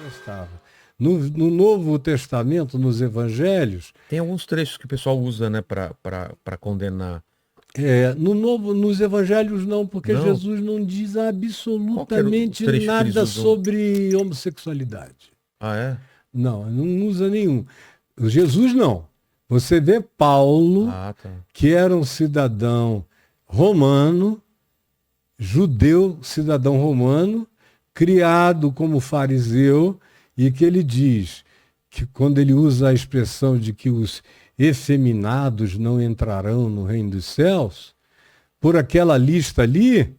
Estava. No Novo Testamento, nos Evangelhos, Tem alguns trechos que o pessoal usa, né, para condenar. nos Evangelhos não, porque Não? Jesus não diz Qual que era o absolutamente trecho que eles nada usam? sobre homossexualidade. Ah, é? Não, não usa nenhum. Jesus não. Você vê Paulo, Ah, tá. que era um cidadão romano, judeu, cidadão romano, criado como fariseu, e que ele diz que quando ele usa a expressão de que os efeminados não entrarão no reino dos céus, por aquela lista ali,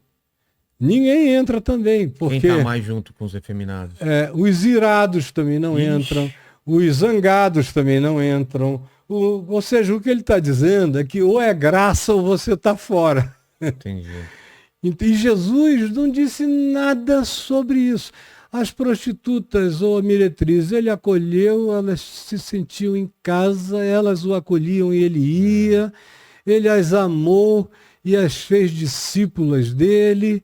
ninguém entra também, Quem tá porque mais junto com os efeminados? os irados também não entram, Ixi, os zangados também não entram. Ou seja, o que ele está dizendo é que ou é graça ou você está fora. entendi. E Jesus não disse nada sobre isso. As prostitutas ou a meretrizes, ele acolheu, elas se sentiam em casa, elas o acolhiam e ele ia, ele as amou e as fez discípulas dele.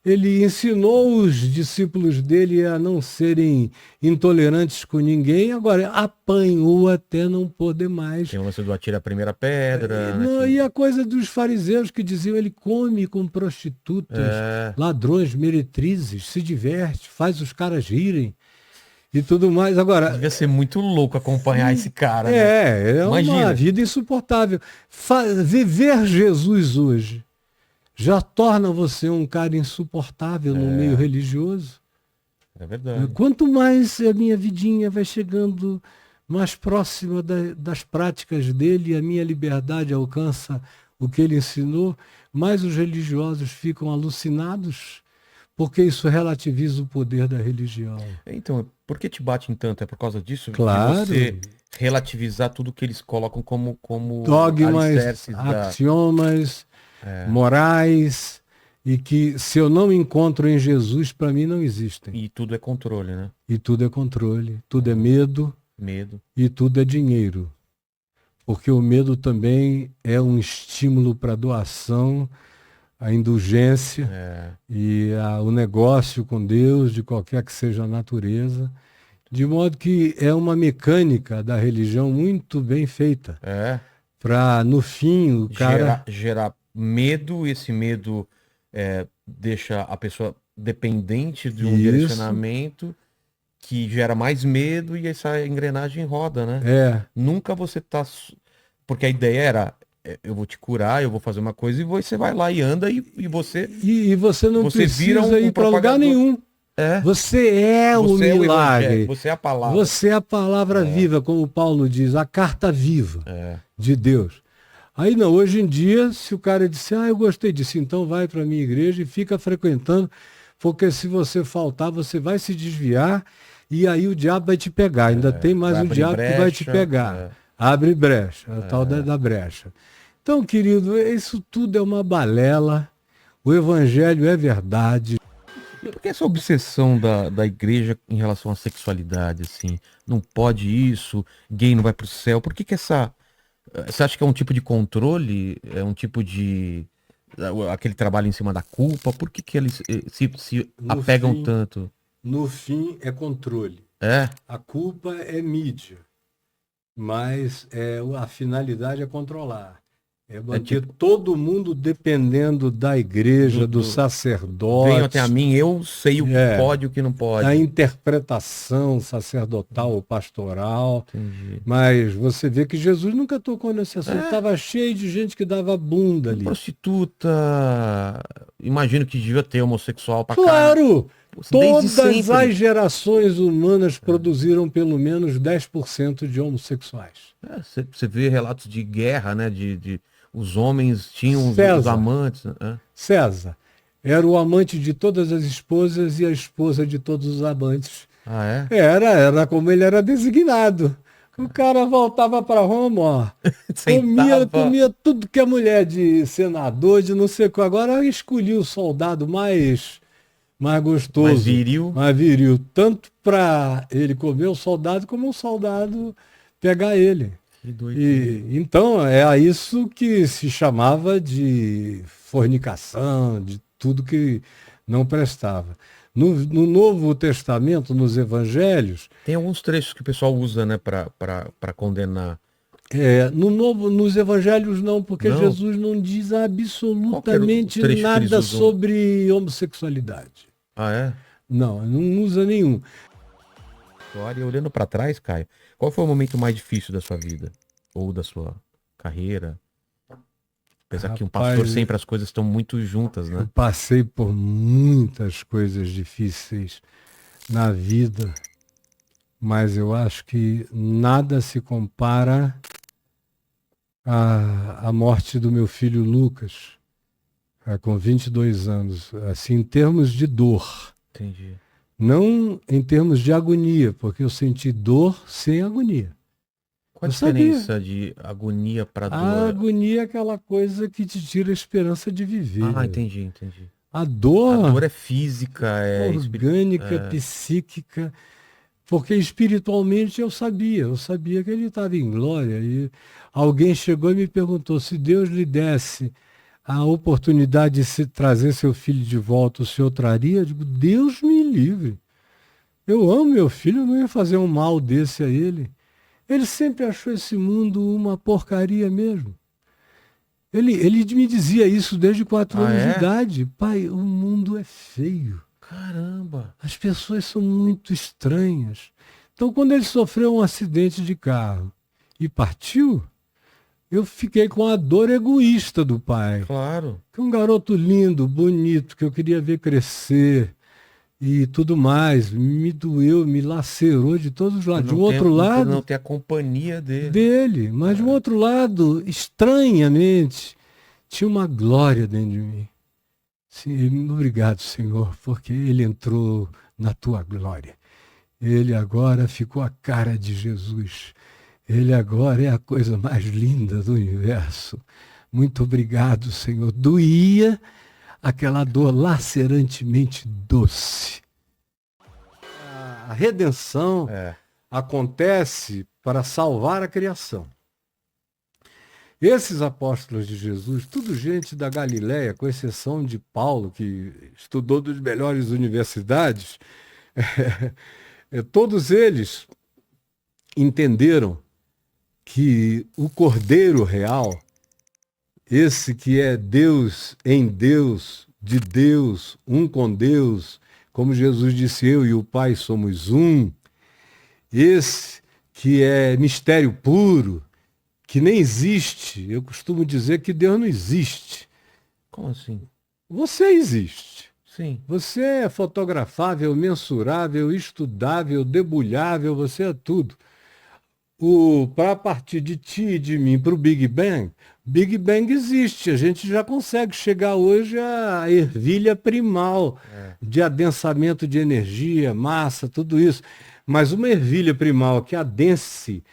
Ele ensinou os discípulos dele a não serem intolerantes com ninguém, agora apanhou até não poder mais. Tem o lance do atira a primeira pedra, né? Não, e a coisa dos fariseus que diziam ele come com prostitutas, É, ladrões, meretrizes, se diverte, faz os caras rirem e tudo mais. Agora, devia ser muito louco acompanhar esse cara, né? é uma Imagina. vida insuportável. Viver Jesus hoje já torna você um cara insuportável no meio É, religioso. é verdade. Quanto mais a minha vidinha vai chegando mais próxima das práticas dele, a minha liberdade alcança o que ele ensinou, mais os religiosos ficam alucinados, porque isso relativiza o poder da religião. Então, por que te batem tanto? É por causa disso? De Claro, você relativizar tudo que eles colocam como dogmas, alicerces da. axiomas, É, morais, e que se eu não encontro em Jesus, para mim não existem. e tudo é controle, né? E tudo é controle, tudo é medo Medo. e tudo é dinheiro. Porque o medo também é um estímulo para a doação, a indulgência É, e o negócio com Deus, de qualquer que seja a natureza. De modo que é uma mecânica da religião muito bem feita, é. para, no fim, o cara. Gerar medo, esse medo deixa a pessoa dependente de um Isso, direcionamento que gera mais medo e essa engrenagem roda, né? é. Nunca você tá. Porque a ideia era, eu vou te curar, eu vou fazer uma coisa e você vai lá e anda e E você não você vira precisa um ir para lugar propagador. nenhum. É, Você é o você é o evangelho, milagre. você é a palavra. Você é a palavra viva, como Paulo diz, a carta viva É, de Deus. Aí não, hoje em dia, se o cara disser, eu gostei disso, então vai para a minha igreja e fica frequentando, porque se você faltar, você vai se desviar e aí o diabo vai te pegar. Ainda tem mais vai um abrir diabo que vai te brecha. pegar. Abre brecha, a tal da brecha. Então, querido, isso tudo é uma balela. O evangelho é verdade. E por que essa obsessão da igreja em relação à sexualidade, assim? Não pode isso, gay não vai pro céu. Por que que essa. Você acha que é um tipo de controle? É um tipo de. Aquele trabalho em cima da culpa? Por que que eles se No apegam fim, tanto? no fim é controle. É? A culpa é mídia, mas a finalidade é controlar. É É manter tipo, todo mundo dependendo da igreja, do venham até a sacerdote, mim, eu sei o que é, pode e o que não a pode. interpretação sacerdotal ou pastoral. Entendi. Mas você vê que Jesus nunca tocou nesse assunto. É, Estava cheio de gente que dava bunda ali. prostituta. Imagino que devia ter homossexual pra caramba. Claro! Desde Todas as sempre. gerações humanas produziram pelo menos 10% de homossexuais. Você vê relatos de guerra, né? De os homens tinham os César, amantes. Né? César era o amante de todas as esposas e a esposa de todos os amantes. Ah, é? Era como ele era designado. O cara voltava para Roma, ó, Sentava. comia tudo que é mulher de senador, de não sei o que. Agora escolhi o soldado mais Mais gostoso, viril. mais viril, tanto para ele comer o soldado como o soldado pegar ele. Que doideira. E então é a isso que se chamava de fornicação, de tudo que não prestava. No Novo Testamento, nos Evangelhos, Tem alguns trechos que o pessoal usa, né, para condenar. nos Evangelhos não, porque Não? Jesus não diz Qual que era o absolutamente trecho que eles nada usam? sobre homossexualidade. Ah, é? Não usa nenhum. Olha, olhando para trás, Caio, qual foi o momento mais difícil da sua vida? Ou da sua carreira? Apesar que um pastor Rapaz, sempre as coisas estão muito juntas, eu né? passei por muitas coisas difíceis na vida, mas eu acho que nada se compara à morte do meu filho Lucas, com 22 anos. Assim, em termos de dor, Entendi. não em termos de agonia, porque eu senti dor sem agonia. Qual a Eu sabia. diferença de agonia para A dor? agonia é aquela coisa que te tira a esperança de Ah, viver. entendi. A A dor dor é física, é orgânica, psíquica, porque espiritualmente eu sabia que ele estava em glória. E alguém chegou e me perguntou: se Deus lhe desse a oportunidade de trazer seu filho de volta, o senhor traria? Eu digo: Deus me livre. Eu amo meu filho, eu não ia fazer um mal desse a ele. Ele sempre achou esse mundo uma porcaria mesmo. Ele me dizia isso desde 4 Ah, anos de é? idade. Pai, o mundo é feio. Caramba. As pessoas são muito estranhas. Então, quando ele sofreu um acidente de carro e partiu, eu fiquei com a dor egoísta do pai. Claro. Que um garoto lindo, bonito, que eu queria ver crescer e tudo mais, me doeu, me lacerou de todos os lados. De um outro Não lado, ter a companhia dele. dele, mas de um outro lado, estranhamente, tinha uma glória dentro de mim. Sim, obrigado, Senhor, porque ele entrou na tua glória. Ele agora ficou a cara de Jesus. Ele agora é a coisa mais linda do universo. Muito obrigado, Senhor. Doía aquela dor lacerantemente doce. A redenção É. acontece para salvar a criação. Esses apóstolos de Jesus, tudo gente da Galileia, com exceção de Paulo, que estudou das melhores universidades, todos eles entenderam que o Cordeiro real, esse que é Deus em Deus, de Deus, um com Deus, como Jesus disse, eu e o Pai somos um, esse que é mistério puro, que nem existe. Eu costumo dizer que Deus não existe. Como assim? Você existe. Sim. Você é fotografável, mensurável, estudável, debulhável, você é tudo. Para partir de ti e de mim para o Big Bang existe. A gente já consegue chegar hoje à ervilha primal de adensamento de energia, massa, tudo isso. Mas uma ervilha primal que adense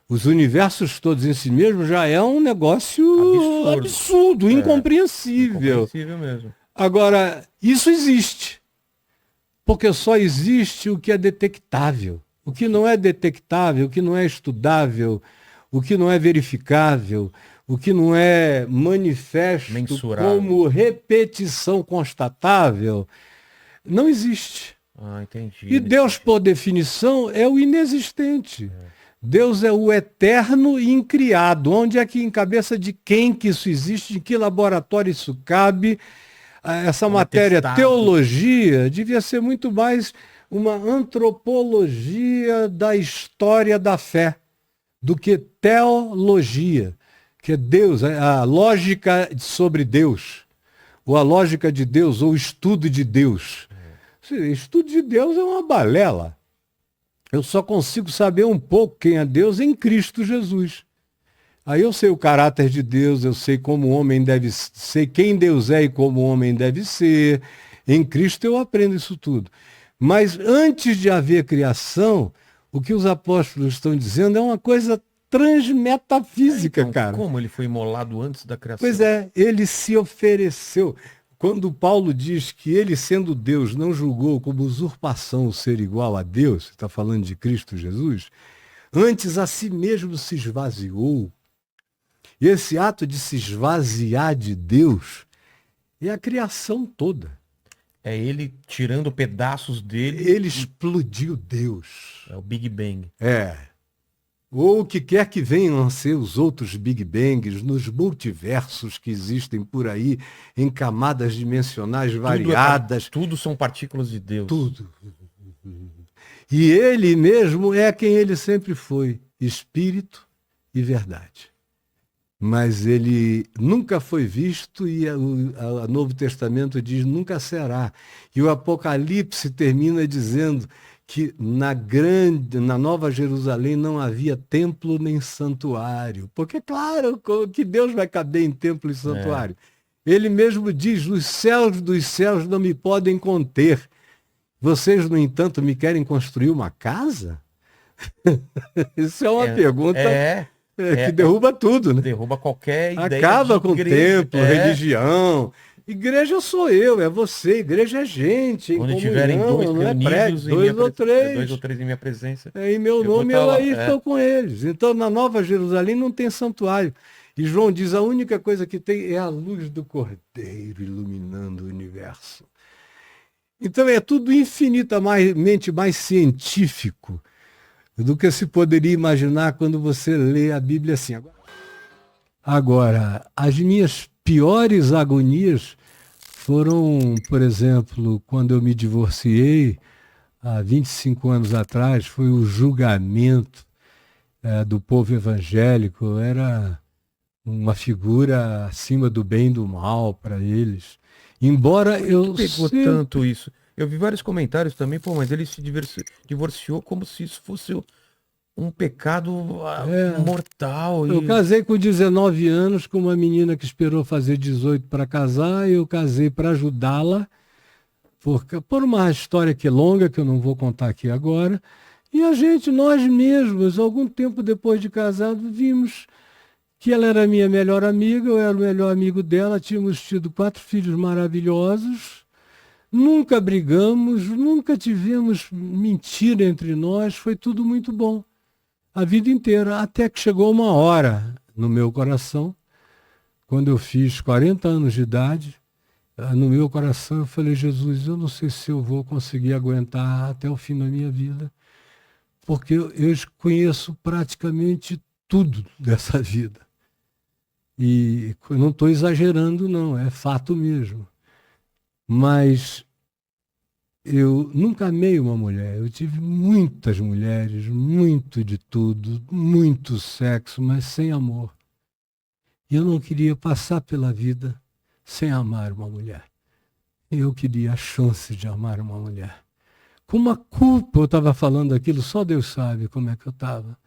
os universos todos em si mesmo já é um negócio absurdo, incompreensível. Incompreensível mesmo. Agora, isso existe, porque só existe o que é detectável. O que não é detectável, o que não é estudável, o que não é verificável, o que não é manifesto Mensurável. como repetição constatável, não existe. Ah, entendi. E Deus, por definição, é o inexistente. Deus é o eterno e incriado. Onde é que, em cabeça de quem que isso existe, em que laboratório isso cabe? Essa matéria, teologia, devia ser muito mais uma antropologia da história da fé do que teologia, que é Deus, a lógica sobre Deus, ou a lógica de Deus, ou o estudo de Deus. Estudo de Deus é uma balela. Eu só consigo saber um pouco quem é Deus em Cristo Jesus. Aí eu sei o caráter de Deus, eu sei como o homem deve ser, sei quem Deus é e como o homem deve ser. Em Cristo eu aprendo isso tudo. Mas antes de haver criação, o que os apóstolos estão dizendo é uma coisa transmetafísica, Então, cara. como ele foi imolado antes da criação? Pois é, ele se ofereceu. Quando Paulo diz que ele, sendo Deus, não julgou como usurpação o ser igual a Deus, está falando de Cristo Jesus, antes a si mesmo se esvaziou. E esse ato de se esvaziar de Deus é a criação toda. É ele tirando pedaços dele. Ele explodiu Deus. É o Big Bang. É. Ou o que quer que venham a ser os outros Big Bangs nos multiversos que existem por aí, em camadas dimensionais variadas, Tudo são partículas de Deus. tudo. E ele mesmo é quem ele sempre foi, espírito e verdade. Mas ele nunca foi visto e o Novo Testamento diz nunca será. E o Apocalipse termina dizendo que na Nova Jerusalém não havia templo nem santuário. Porque, claro, que Deus vai caber em templo e santuário. Ele mesmo diz, os céus dos céus não me podem conter. Vocês, no entanto, me querem construir uma casa? Isso é uma pergunta que derruba tudo, né? Derruba qualquer ideia. Acaba com templo, religião. Igreja sou eu, é você. Igreja é gente. Quando tiverem dois não é prédio, dois ou três em minha presença. Em meu nome eu aí estou com eles. Então, na Nova Jerusalém não tem santuário. E João diz, a única coisa que tem é a luz do Cordeiro iluminando o universo. Então é tudo infinitamente mais científico do que se poderia imaginar quando você lê a Bíblia assim. Agora, as minhas piores agonias foram, por exemplo, quando eu me divorciei, há 25 anos atrás, foi o julgamento do povo evangélico. Eu era uma figura acima do bem e do mal para eles. Embora eu pegou tanto isso. Eu vi vários comentários também, mas ele se divorciou como se isso fosse um pecado mortal. Eu casei com 19 anos com uma menina que esperou fazer 18 para casar. Eu casei para ajudá-la, por uma história que é longa, que eu não vou contar aqui agora. E nós mesmos, algum tempo depois de casado, vimos que ela era minha melhor amiga, eu era o melhor amigo dela, tínhamos tido 4 filhos maravilhosos, nunca brigamos, nunca tivemos mentira entre nós, foi tudo muito bom, a vida inteira, até que chegou uma hora no meu coração, quando eu fiz 40 anos de idade, no meu coração eu falei, Jesus, eu não sei se eu vou conseguir aguentar até o fim da minha vida, porque eu conheço praticamente tudo dessa vida. E eu não estou exagerando, não, é fato mesmo. Mas eu nunca amei uma mulher. Eu tive muitas mulheres, muito de tudo, muito sexo, mas sem amor. E eu não queria passar pela vida sem amar uma mulher. Eu queria a chance de amar uma mulher. Com uma culpa, eu estava falando aquilo, só Deus sabe como é que eu estava.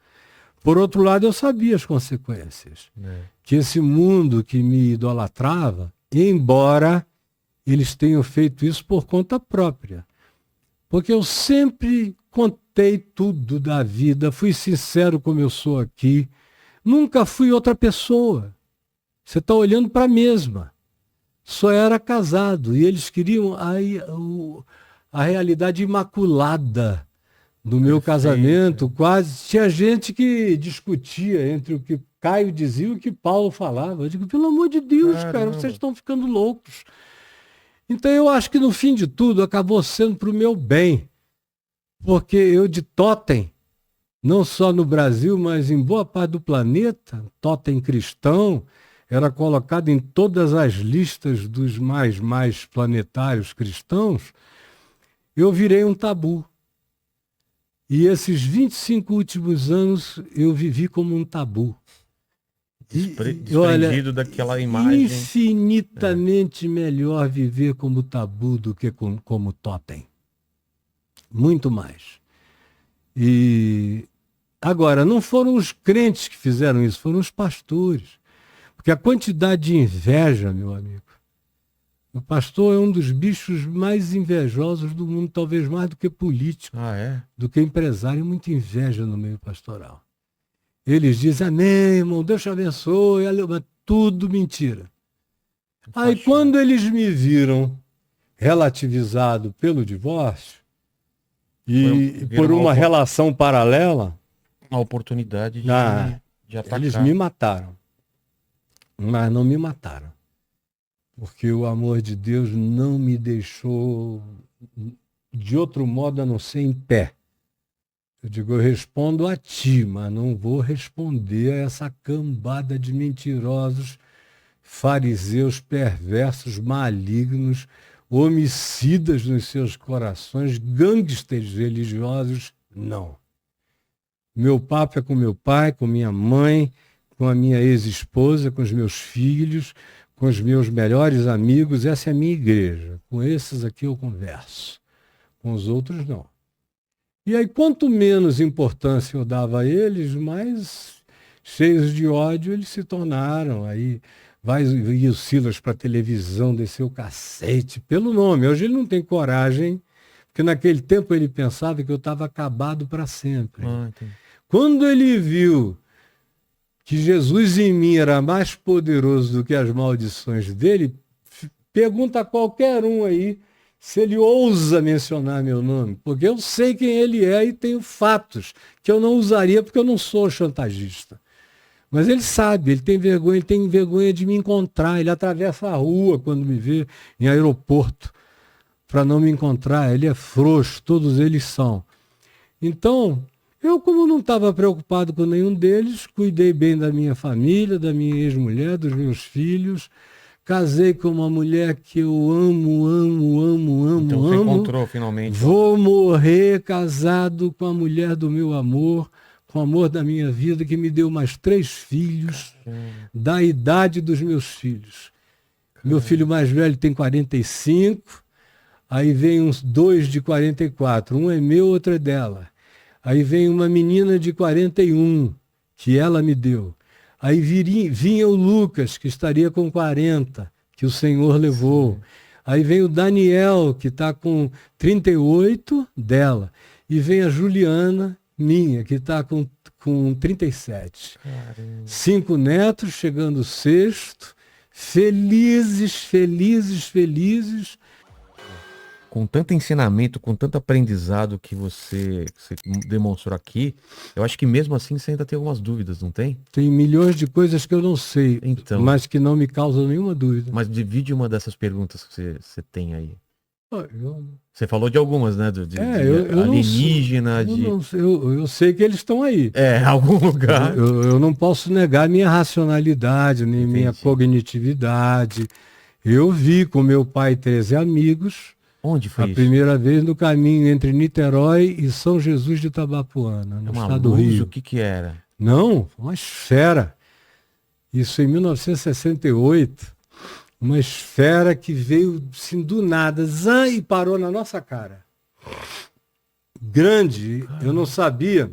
Por outro lado, eu sabia as consequências. Que esse mundo que me idolatrava, embora eles tenham feito isso por conta própria. Porque eu sempre contei tudo da vida, fui sincero como eu sou aqui, nunca fui outra pessoa. Você está olhando para a mesma. Só era casado e eles queriam a realidade imaculada do meu casamento, quase. Tinha gente que discutia entre o que Caio dizia e o que Paulo falava. Eu digo, pelo amor de Deus, cara, vocês estão ficando loucos. Então eu acho que no fim de tudo acabou sendo para o meu bem. Porque eu de totem, não só no Brasil, mas em boa parte do planeta, totem cristão, era colocado em todas as listas dos mais planetários cristãos, eu virei um tabu. E esses 25 últimos anos eu vivi como um tabu. Desprendido daquela imagem. Infinitamente melhor viver como tabu do que como totem. Muito mais. E agora, não foram os crentes que fizeram isso, foram os pastores. Porque a quantidade de inveja, meu amigo, o pastor é um dos bichos mais invejosos do mundo, talvez mais do que político, do que empresário, muita inveja no meio pastoral. Eles dizem, amém, irmão, Deus te abençoe, tudo mentira. Aí quando eles me viram relativizado pelo divórcio e por uma relação paralela, uma oportunidade de atacar. Eles me mataram, mas não me mataram. porque o amor de Deus não me deixou de outro modo a não ser em pé. Eu digo, eu respondo a ti, mas não vou responder a essa cambada de mentirosos, fariseus perversos, malignos, homicidas nos seus corações, gangsters religiosos, não. Meu papo é com meu pai, com minha mãe, com a minha ex-esposa, com os meus filhos, com os meus melhores amigos. Essa é a minha igreja. Com esses aqui eu converso. Com os outros, não. E aí, quanto menos importância eu dava a eles, mais cheios de ódio eles se tornaram. Aí ia o Silas para a televisão, desceu o cacete, pelo nome. Hoje ele não tem coragem, porque naquele tempo ele pensava que eu estava acabado para sempre. Quando ele viu que Jesus em mim era mais poderoso do que as maldições dele, pergunta a qualquer um aí se ele ousa mencionar meu nome, porque eu sei quem ele é e tenho fatos que eu não usaria porque eu não sou chantagista. Mas ele sabe, ele tem vergonha de me encontrar, ele atravessa a rua quando me vê em aeroporto para não me encontrar, ele é frouxo, todos eles são. Então, eu, como não estava preocupado com nenhum deles, cuidei bem da minha família, da minha ex-mulher, dos meus filhos, casei com uma mulher que eu amo. Então você encontrou finalmente. Vou morrer casado com a mulher do meu amor, com o amor da minha vida, que me deu mais 3 filhos, da idade dos meus filhos. Meu filho mais velho tem 45, aí vem uns 2 de 44, um é meu, outro é dela. Aí vem uma menina de 41, que ela me deu. Aí vinha o Lucas, que estaria com 40, que o Senhor levou. Sim. Aí vem o Daniel, que está com 38, dela. E vem a Juliana, minha, que está com 37. Caramba. 5 netos, chegando o 6º. Felizes. Com tanto ensinamento, com tanto aprendizado que você demonstrou aqui, eu acho que mesmo assim você ainda tem algumas dúvidas, não tem? Tem milhões de coisas que eu não sei, então, mas que não me causam nenhuma dúvida. Mas divide uma dessas perguntas que você tem aí. Você falou de algumas, né? Alienígena, eu sei que eles estão aí. Em algum lugar. Eu não posso negar minha racionalidade, nem minha cognitividade. Eu vi com meu pai 13 amigos. Onde foi isso? A primeira vez no caminho entre Niterói e São Jesus de Itabapuana, no estado do Rio. O que era? Não, uma esfera. Isso em 1968. Uma esfera que veio assim, do nada, e parou na nossa cara. Grande, eu não sabia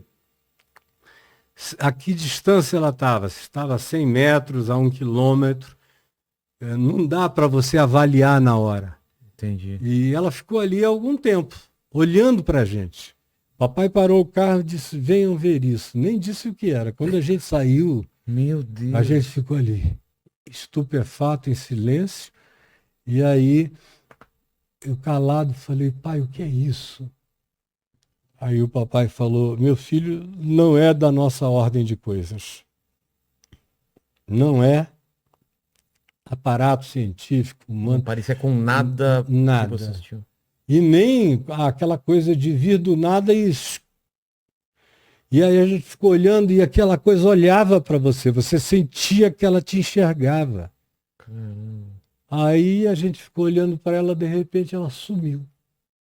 a que distância ela estava. Se estava a 100 metros, a 1 quilômetro. Não dá para você avaliar na hora. Entendi. E ela ficou ali há algum tempo, olhando para a gente. Papai parou o carro e disse, venham ver isso. Nem disse o que era. Quando a gente saiu, meu Deus, a gente ficou ali, estupefato, em silêncio. E aí, eu calado, falei, pai, o que é isso? Aí o papai falou, meu filho, não é da nossa ordem de coisas. Não é aparato científico, humano. Não parecia com nada. Nada. Que você assistiu. E nem aquela coisa de vir do nada e aí a gente ficou olhando e aquela coisa olhava para você. Você sentia que ela te enxergava. Caramba. Aí a gente ficou olhando para ela, de repente ela sumiu.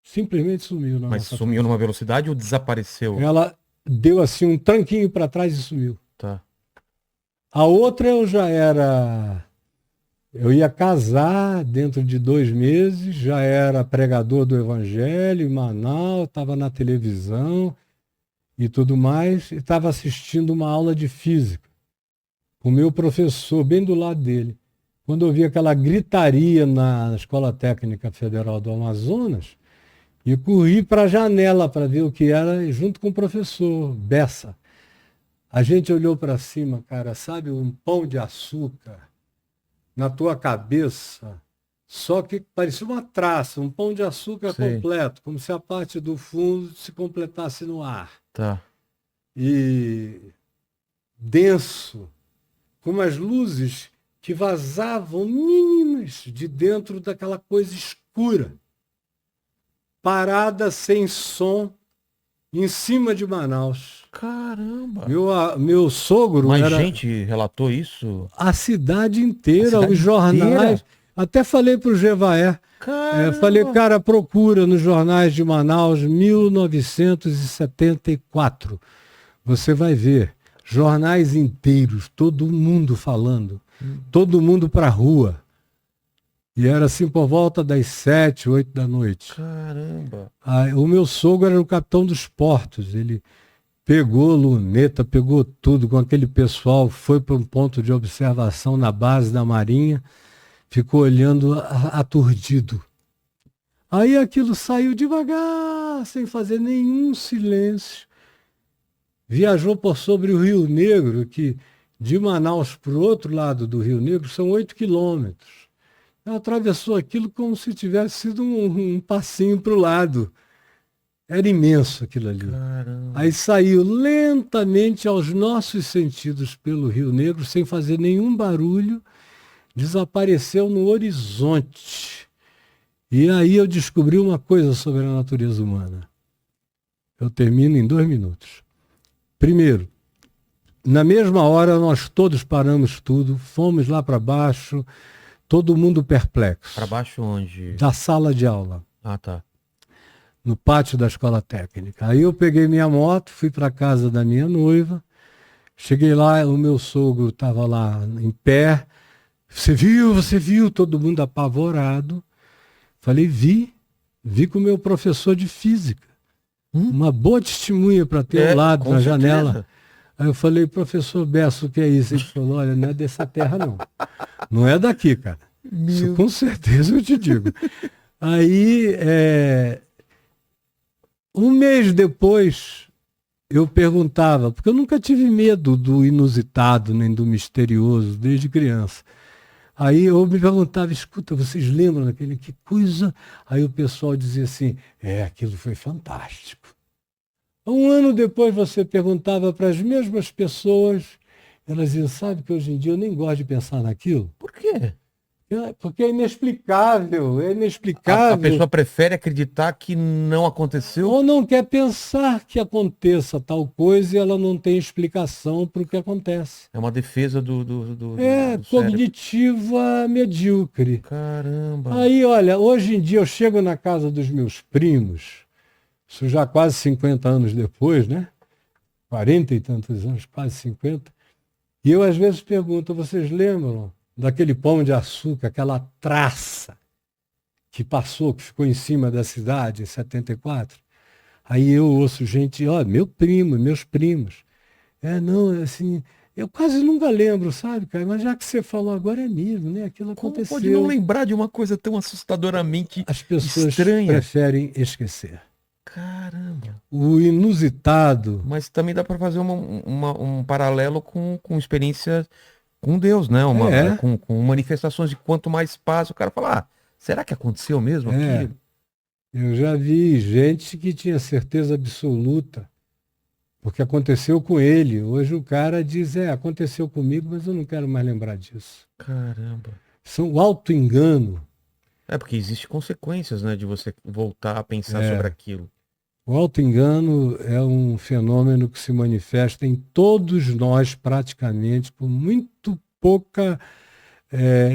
Simplesmente sumiu. Mas sumiu numa velocidade ou desapareceu? Ela deu assim um tranquinho para trás e sumiu. Tá. A outra eu ia casar dentro de 2 meses, já era pregador do Evangelho em Manaus, estava na televisão e tudo mais, e estava assistindo uma aula de física. O meu professor, bem do lado dele. Quando eu vi aquela gritaria na Escola Técnica Federal do Amazonas, eu corri para a janela para ver o que era, junto com o professor Bessa. A gente olhou para cima, cara, sabe, um pão de açúcar na tua cabeça, só que parecia uma traça, um pão de açúcar completo, como se a parte do fundo se completasse no ar. Tá. E denso, com umas luzes que vazavam mínimas de dentro daquela coisa escura, parada sem som, em cima de Manaus. Caramba! Meu sogro Mais era gente relatou isso? a cidade inteira, A cidade os jornais. inteira? Até falei para o Jevaé. Falei, Caramba! cara, procura nos jornais de Manaus 1974. Você vai ver. Jornais inteiros, todo mundo falando. Todo mundo para a rua. E era assim por volta das 7, 8 da noite. Caramba! O meu sogro era o capitão dos portos. Ele pegou luneta, pegou tudo com aquele pessoal, foi para um ponto de observação na base da Marinha, ficou olhando aturdido. Aí aquilo saiu devagar, sem fazer nenhum silêncio. Viajou por sobre o Rio Negro, que de Manaus para o outro lado do Rio Negro são 8 quilômetros. Ela atravessou aquilo como se tivesse sido um passinho para o lado. Era imenso aquilo ali. Caramba! Aí saiu lentamente aos nossos sentidos pelo Rio Negro, sem fazer nenhum barulho, desapareceu no horizonte. E aí eu descobri uma coisa sobre a natureza humana. Eu termino em 2 minutos. Primeiro, na mesma hora nós todos paramos tudo, fomos lá para baixo, todo mundo perplexo. Para baixo onde? Da sala de aula. Ah, tá. No pátio da escola técnica. Aí eu peguei minha moto, fui para casa da minha noiva, cheguei lá, o meu sogro estava lá em pé. Você viu? Todo mundo apavorado. Falei, vi com o meu professor de física. Uma boa testemunha para ter ao lado, com na certeza. janela. Aí eu falei, professor Bessa, o que é isso? Ele falou, olha, não é dessa terra não. Não é daqui, cara. Isso com certeza eu te digo. Aí, um mês depois, eu perguntava, porque eu nunca tive medo do inusitado, nem do misterioso, desde criança. Aí eu me perguntava, escuta, vocês lembram daquele, que coisa? Aí o pessoal dizia assim, aquilo foi fantástico. Um ano depois você perguntava para as mesmas pessoas, elas diziam, sabe que hoje em dia eu nem gosto de pensar naquilo? Por quê? Porque é inexplicável, é inexplicável. A pessoa prefere acreditar que não aconteceu? Ou não quer pensar que aconteça tal coisa e ela não tem explicação para o que acontece. É uma defesa do cognitiva medíocre. Caramba. Aí, olha, hoje em dia eu chego na casa dos meus primos, isso já quase 50 anos depois, né? 40 e tantos anos, quase 50. E eu às vezes pergunto, vocês lembram daquele pão de açúcar, aquela traça que passou, que ficou em cima da cidade em 74? Aí eu ouço gente, meu primo, meus primos. Não, assim, eu quase nunca lembro, sabe, cara? Mas já que você falou agora é mesmo, né? Aquilo Como aconteceu. pode não lembrar de uma coisa tão assustadoramente As pessoas estranha? preferem esquecer. Caramba. O inusitado. Mas também dá para fazer um paralelo com experiência com Deus, né? Com manifestações de quanto mais paz, o cara fala, será que aconteceu mesmo aquilo? Eu já vi gente que tinha certeza absoluta, porque aconteceu com ele. Hoje o cara diz, aconteceu comigo, mas eu não quero mais lembrar disso. Caramba. O auto-engano. Porque existem consequências, né, de você voltar a pensar sobre aquilo. O auto-engano é um fenômeno que se manifesta em todos nós praticamente, por muito pouca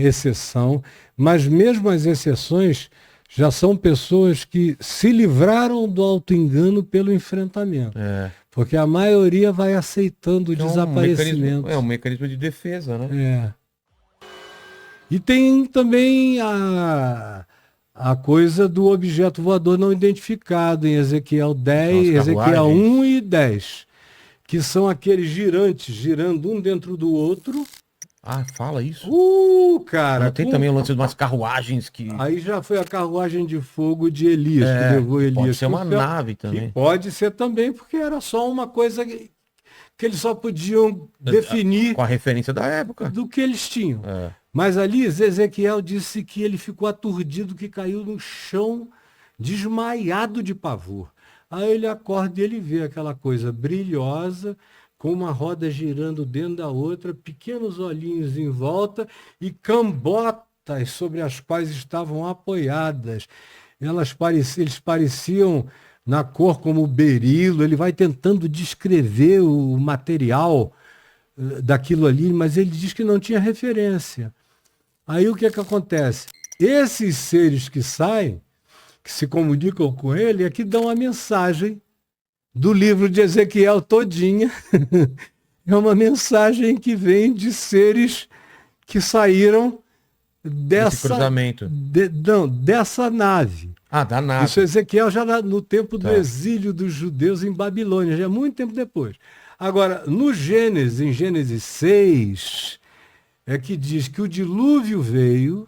exceção, mas mesmo as exceções já são pessoas que se livraram do auto-engano pelo enfrentamento. Porque a maioria vai aceitando o desaparecimento. Um mecanismo de defesa, né? E tem também a coisa do objeto voador não identificado em Ezequiel 10, Ezequiel 1 e 10, que são aqueles girantes girando um dentro do outro. Fala isso? Cara. Tem também o lance de umas carruagens que... Aí já foi a carruagem de fogo de Elias, que levou Elias. Pode ser uma nave também. Que pode ser também, porque era só uma coisa que eles só podiam definir... Com a referência da época. Do que eles tinham. Mas ali Ezequiel disse que ele ficou aturdido, que caiu no chão, desmaiado de pavor. Aí ele acorda e ele vê aquela coisa brilhosa, com uma roda girando dentro da outra, pequenos olhinhos em volta e cambotas sobre as quais estavam apoiadas. Eles pareciam na cor como berilo. Ele vai tentando descrever o material daquilo ali, mas ele diz que não tinha referência. Aí o que é que acontece? Esses seres que saem, que se comunicam com ele, é que dão a mensagem do livro de Ezequiel todinha. É uma mensagem que vem de seres que saíram Esse cruzamento. dessa nave. Ah, da nave. Isso é Ezequiel já no tempo do Tá. exílio dos judeus em Babilônia, já é muito tempo depois. Agora, no Gênesis, em Gênesis 6, é que diz que o dilúvio veio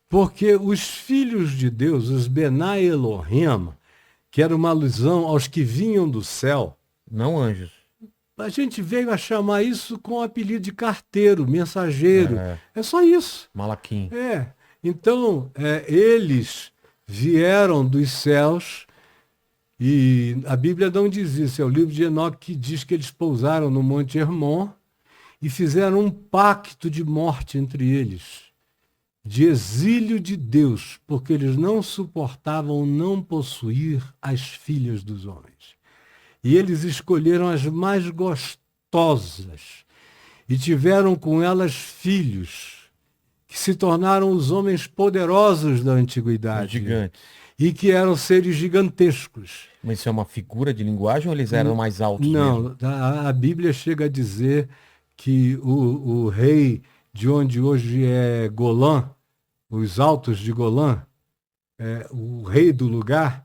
porque os filhos de Deus, os Benai Elohim, que era uma alusão aos que vinham do céu, Não anjos. a gente veio a chamar isso com o apelido de carteiro, mensageiro. É só isso. Malaquim. Então, eles vieram dos céus e a Bíblia não diz isso. É o livro de Enoque que diz que eles pousaram no Monte Hermon e fizeram um pacto de morte entre eles, de exílio de Deus, porque eles não suportavam não possuir as filhas dos homens. E eles escolheram as mais gostosas e tiveram com elas filhos, que se tornaram os homens poderosos da Os antiguidade. gigantes. E que eram seres gigantescos. Mas isso é uma figura de linguagem ou eles eram mais altos mesmo? Não, a Bíblia chega a dizer que o rei de onde hoje é Golã, os altos de Golã, o rei do lugar,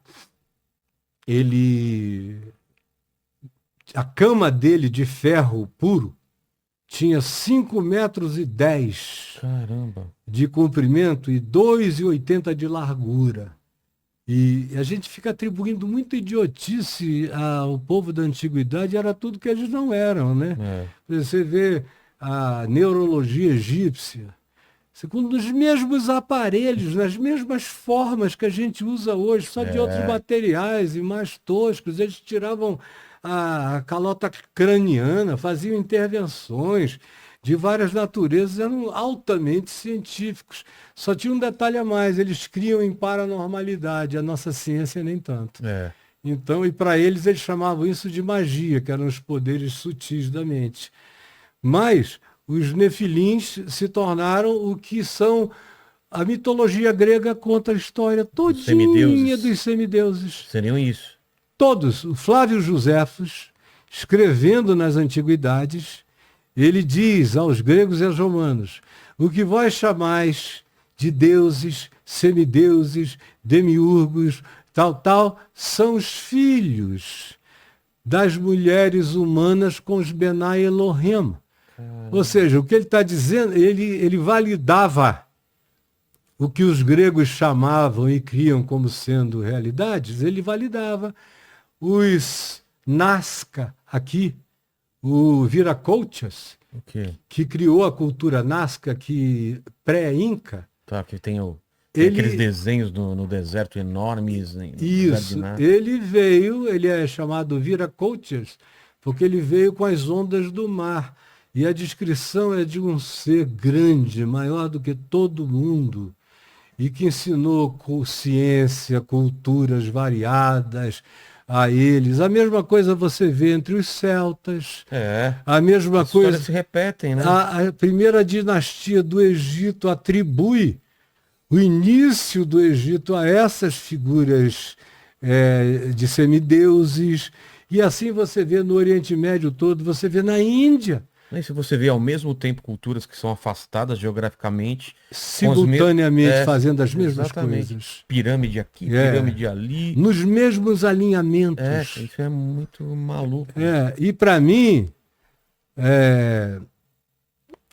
a cama dele de ferro puro tinha 5,10 metros Caramba. de comprimento e 2,80 de largura. E a gente fica atribuindo muita idiotice ao povo da antiguidade, era tudo que eles não eram, né? Você vê a neurologia egípcia, segundo os mesmos aparelhos, nas mesmas formas que a gente usa hoje, só de outros materiais e mais toscos. Eles tiravam a calota craniana, faziam intervenções de várias naturezas, eram altamente científicos. Só tinha um detalhe a mais, eles criam em paranormalidade, a nossa ciência nem tanto. Então, e para eles chamavam isso de magia, que eram os poderes sutis da mente. Mas os nefilins se tornaram o que são. A mitologia grega conta a história todinha dos semideuses. Seriam isso. Todos. O Flávio Joséfos, escrevendo nas antiguidades, ele diz aos gregos e aos romanos: o que vós chamais de deuses, semideuses, demiurgos, tal, são os filhos das mulheres humanas com os Benai Elohim. Ou seja, o que ele está dizendo, ele validava o que os gregos chamavam e criam como sendo realidades, ele validava. Os Nazca aqui, o Viracochas, que criou a cultura Nazca, que pré-inca. Tá, que tem aqueles desenhos no deserto enormes. Isso, ele é chamado Viracochas, porque ele veio com as ondas do mar. E a descrição é de um ser grande, maior do que todo mundo, e que ensinou ciência, culturas variadas a eles. A mesma coisa você vê entre os celtas. A mesma coisa. Se repetem, né? A primeira dinastia do Egito atribui o início do Egito a essas figuras de semideuses. E assim você vê no Oriente Médio todo, você vê na Índia. E se você vê ao mesmo tempo culturas que são afastadas geograficamente, simultaneamente fazendo as mesmas coisas. Pirâmide aqui, pirâmide ali. Nos mesmos alinhamentos. Isso é muito maluco. E para mim,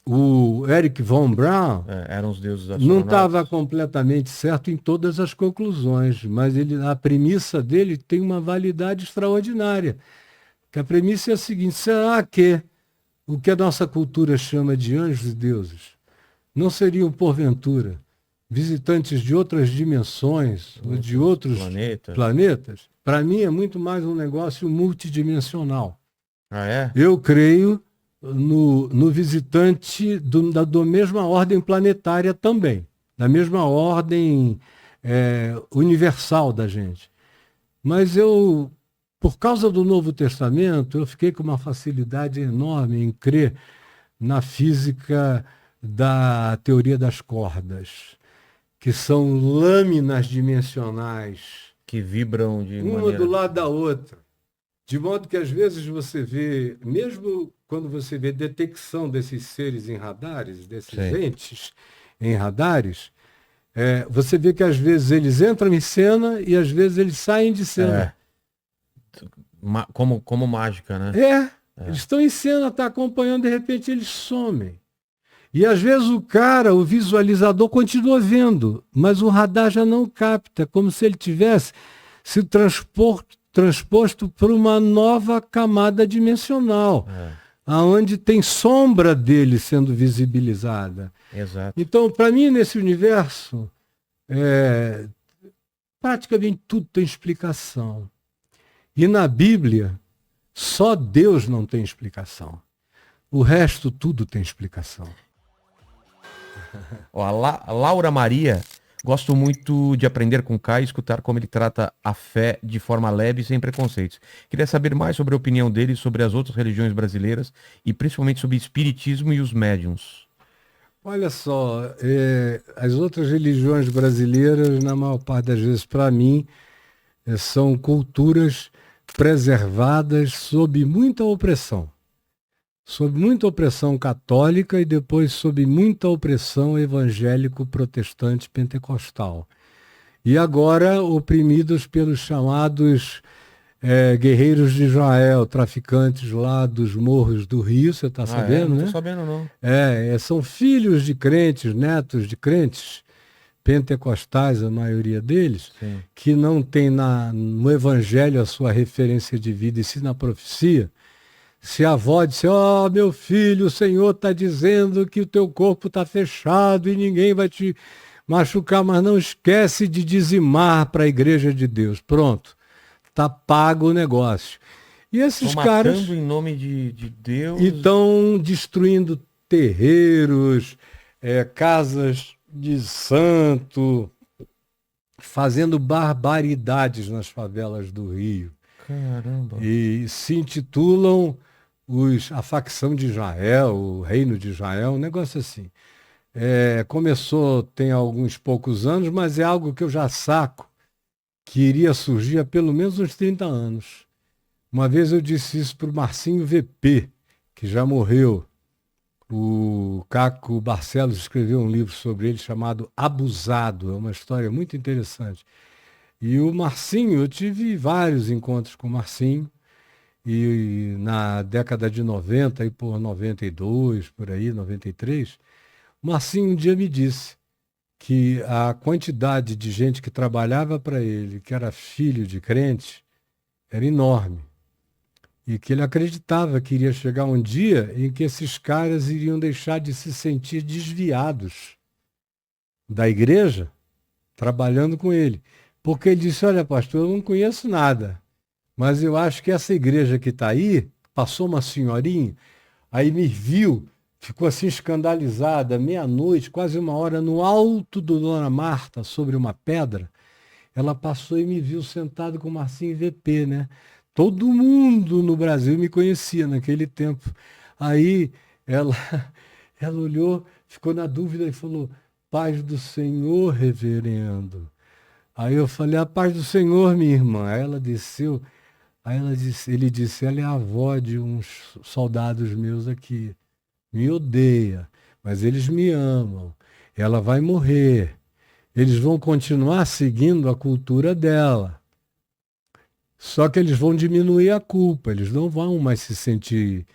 o Eric von Braun eram os deuses astronautas. Não estava completamente certo em todas as conclusões, mas a premissa dele tem uma validade extraordinária. Que a premissa é a seguinte: será que o que a nossa cultura chama de anjos e deuses não seriam, porventura, visitantes de outras dimensões ou de outros planetas? Para mim é muito mais um negócio multidimensional. Ah, é? Eu creio no visitante da mesma ordem planetária também, da mesma ordem universal da gente. Mas eu, por causa do Novo Testamento, eu fiquei com uma facilidade enorme em crer na física da teoria das cordas, que são lâminas dimensionais, Que vibram de uma do maneira. lado da outra. De modo que às vezes você vê, mesmo quando você vê detecção desses seres em radares, desses Sei. entes em radares, você vê que às vezes eles entram em cena e às vezes eles saem de cena. É. Como mágica, né? Eles estão em cena, está acompanhando, de repente eles somem. E às vezes o cara, o visualizador, continua vendo, mas o radar já não capta, como se ele tivesse se transposto para uma nova camada dimensional, aonde tem sombra dele sendo visibilizada. Exato. Então, para mim, nesse universo, praticamente tudo tem explicação. E na Bíblia, só Deus não tem explicação. O resto tudo tem explicação. Ó, a Laura Maria, gosto muito de aprender com o Kai e escutar como ele trata a fé de forma leve e sem preconceitos. Queria saber mais sobre a opinião dele sobre as outras religiões brasileiras e principalmente sobre o espiritismo e os médiuns. Olha só, as outras religiões brasileiras, na maior parte das vezes, para mim, são culturas preservadas sob muita opressão. Sob muita opressão católica e depois sob muita opressão evangélico-protestante pentecostal. E agora oprimidos pelos chamados guerreiros de Israel, traficantes lá dos morros do Rio, você está sabendo, Não né? tô sabendo, não. São filhos de crentes, netos de crentes, pentecostais, a maioria deles, Sim. que não tem no evangelho a sua referência de vida e sim na profecia. Se a avó disse, meu filho, o Senhor está dizendo que o teu corpo está fechado e ninguém vai te machucar, mas não esquece de dizimar para a igreja de Deus. Pronto, está pago o negócio. E esses caras matando em nome de Deus. estão destruindo terreiros, casas de santo, fazendo barbaridades nas favelas do Rio. Caramba. E se intitulam a facção de Israel, o reino de Israel, um negócio assim. Começou tem alguns poucos anos, mas é algo que eu já saco, que iria surgir há pelo menos uns 30 anos. Uma vez eu disse isso para o Marcinho VP, que já morreu. O Caco Barcelos escreveu um livro sobre ele chamado Abusado, é uma história muito interessante. E o Marcinho, eu tive vários encontros com o Marcinho, e na década de 90, e por 92, por aí, 93, o Marcinho um dia me disse que a quantidade de gente que trabalhava para ele, que era filho de crente, era enorme. E que ele acreditava que iria chegar um dia em que esses caras iriam deixar de se sentir desviados da igreja, trabalhando com ele. Porque ele disse, olha, pastor, eu não conheço nada, mas eu acho que essa igreja que está aí, passou uma senhorinha, aí me viu, ficou assim escandalizada, meia-noite, quase uma hora, no alto do Dona Marta, sobre uma pedra. Ela passou e me viu sentado com o Marcinho VP, né? Todo mundo no Brasil me conhecia naquele tempo. Aí ela olhou, ficou na dúvida e falou, paz do Senhor, reverendo. Aí eu falei, a paz do Senhor, minha irmã. Aí ela desceu, ele disse, ela é a avó de uns soldados meus aqui. Me odeia, mas eles me amam. Ela vai morrer. Eles vão continuar seguindo a cultura dela. Só que eles vão diminuir a culpa, eles não vão mais se sentir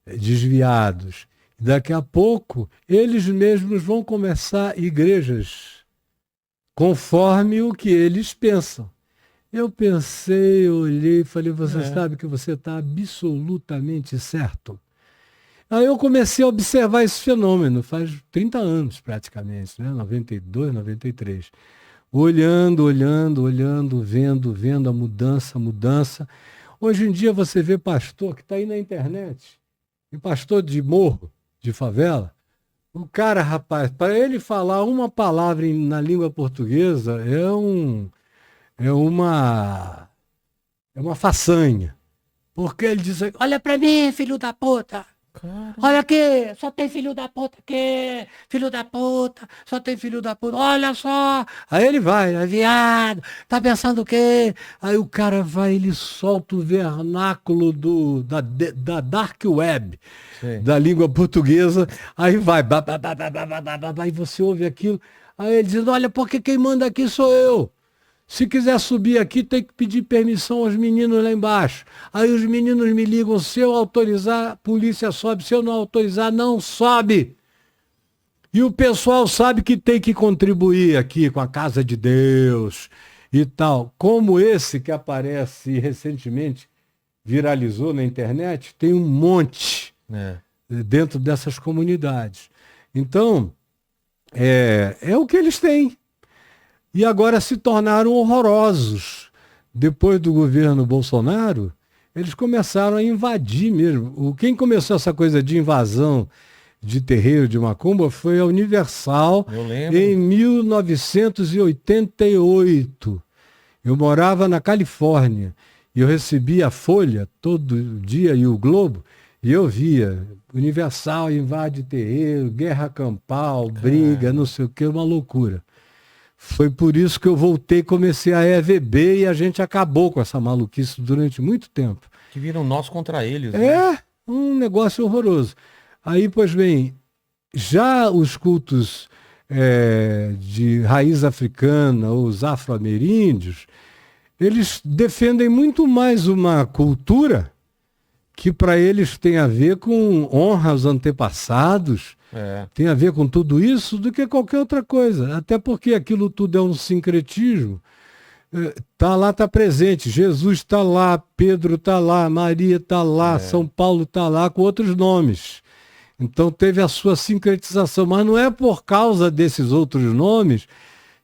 desviados. Daqui a pouco, eles mesmos vão começar igrejas conforme o que eles pensam. Eu pensei, eu olhei e falei, você sabe que você está absolutamente certo. Aí eu comecei a observar esse fenômeno, faz 30 anos praticamente, né? 92, 93. Olhando, vendo a mudança. Hoje em dia você vê pastor que está aí na internet, e pastor de morro, de favela, o cara, rapaz, para ele falar uma palavra na língua portuguesa é uma façanha. Porque ele diz, olha para mim, filho da puta. Cara, Olha aqui, só tem filho da puta aqui, filho da puta, só tem filho da puta, olha só. Aí ele vai, viado, tá pensando o quê? Aí o cara vai, ele solta o vernáculo da Dark Web, sei. da língua portuguesa, aí vai, aí você ouve aquilo, aí ele diz, olha, porque quem manda aqui sou eu. Se quiser subir aqui, tem que pedir permissão aos meninos lá embaixo. Aí os meninos me ligam, se eu autorizar, a polícia sobe. Se eu não autorizar, não sobe. E o pessoal sabe que tem que contribuir aqui com a Casa de Deus e tal. Como esse que aparece recentemente, viralizou na internet, tem um monte dentro dessas comunidades. Então, é o que eles têm. E agora se tornaram horrorosos. Depois do governo Bolsonaro, eles começaram a invadir mesmo. Quem começou essa coisa de invasão de terreiro de macumba foi a Universal em 1988. Eu morava na Califórnia e eu recebia a Folha todo dia e o Globo, e eu via Universal invade terreiro, guerra campal, briga, não sei o que, uma loucura. Foi por isso que eu voltei, comecei a EVB e a gente acabou com essa maluquice durante muito tempo. Que viram nós contra eles. Um negócio horroroso. Aí, pois bem, já os cultos de raiz africana, os afro-ameríndios, eles defendem muito mais uma cultura que para eles tem a ver com honra aos antepassados, tem a ver com tudo isso, do que qualquer outra coisa. Até porque aquilo tudo é um sincretismo. Está lá, está presente. Jesus está lá, Pedro está lá, Maria está lá, São Paulo está lá com outros nomes. Então teve a sua sincretização. Mas não é por causa desses outros nomes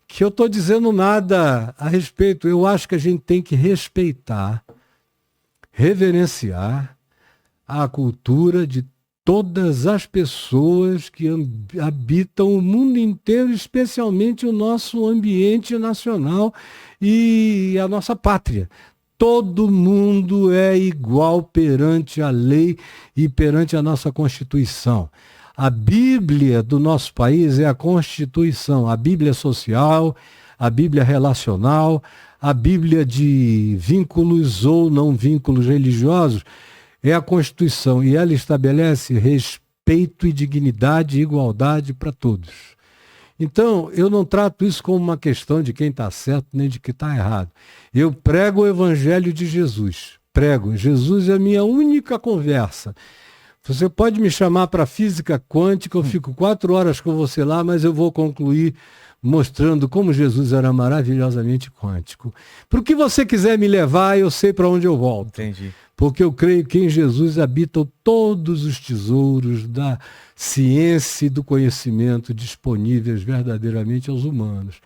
que eu estou dizendo nada a respeito. Eu acho que a gente tem que respeitar, reverenciar a cultura de todas as pessoas que habitam o mundo inteiro, especialmente o nosso ambiente nacional e a nossa pátria. Todo mundo é igual perante a lei e perante a nossa Constituição. A Bíblia do nosso país é a Constituição, a Bíblia social, a Bíblia relacional, a Bíblia de vínculos ou não vínculos religiosos, é a Constituição, e ela estabelece respeito e dignidade e igualdade para todos. Então, eu não trato isso como uma questão de quem está certo nem de quem está errado. Eu prego o Evangelho de Jesus. Prego. Jesus é a minha única conversa. Você pode me chamar para física quântica, eu fico 4 horas com você lá, mas eu vou concluir mostrando como Jesus era maravilhosamente quântico. Para o que você quiser me levar, eu sei para onde eu volto. Entendi. Porque eu creio que em Jesus habitam todos os tesouros da ciência e do conhecimento disponíveis verdadeiramente aos humanos.